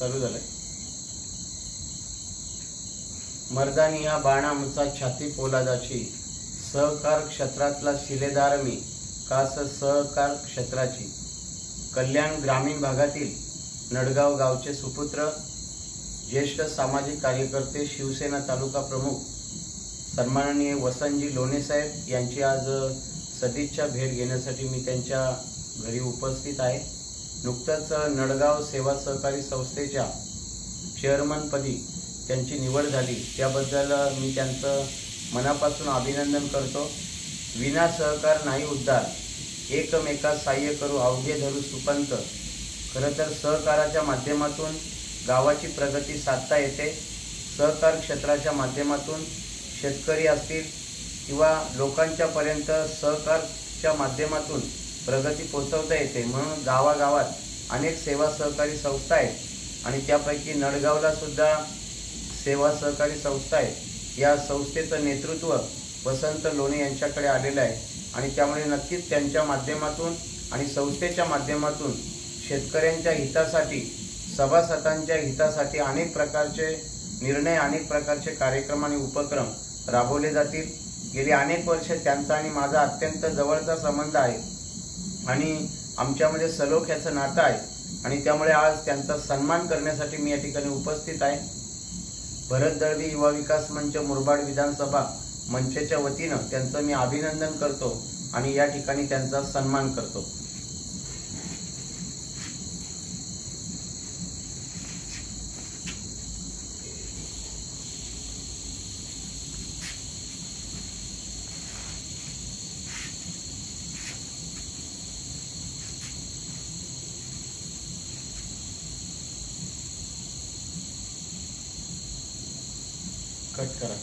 चालू झालंय। मर्दानी या बाण आमचा छाती पोलादाची, सहकार क्षेत्रातला शिलेदार मी, कास सहकार क्षेत्राची। कल्याण ग्रामीण भागातील नडगाव गावचे सुपुत्र, ज्येष्ठ सामाजिक कार्यकर्ते, शिवसेना तालुका प्रमुख सन्माननीय वसंतजी लोणे साहेब यांची आज सदिच्छा भेट घेण्यासाठी मी त्यांच्या घरी उपस्थित आहे। नुकतंच नडगाव सेवा सहकारी संस्थेच्या चेअरमन पदी त्यांची निवड झाली, त्याबद्दल मी त्यांचं मनापासून अभिनंदन करतो। विना सहकार नाही उद्धार, एकमेकास सहाय्य करू अवघे धरू सुपंत। खरं तर सहकाराच्या माध्यमातून गावाची प्रगती साधता येते। सहकार क्षेत्राच्या माध्यमातून शेतकरी असतील किंवा लोकांच्या पर्यंत सहकारच्या माध्यमातून प्रगती पोहोचवता येते। म्हणून गावागावात अनेक सेवा सहकारी संस्था आहेत आणि त्यापैकी नडगावला सुद्धा सेवा सहकारी संस्था आहे। या संस्थेचं नेतृत्व वसंत लोणे यांच्याकडे आलेलं आहे आणि त्यामुळे नक्कीच त्यांच्या माध्यमातून आणि संस्थेच्या माध्यमातून शेतकऱ्यांच्या हितासाठी, सभासदांच्या हितासाठी अनेक प्रकारचे निर्णय, अनेक प्रकारचे कार्यक्रम आणि उपक्रम राबवले जातील। गेली अनेक वर्ष त्यांचा आणि माझा अत्यंत जवळचा संबंध आहे आणि आमच्यामध्ये सलोख्याचं नातं आहे आणि त्यामुळे आज त्यांचा सन्मान करण्यासाठी मी या ठिकाणी उपस्थित आहे। भरत दळवी युवा विकास मंच मुरबाड विधानसभा मंचच्या वतीनं त्यांचं मी अभिनंदन करतो आणि या ठिकाणी त्यांचा सन्मान करतो। कट करा।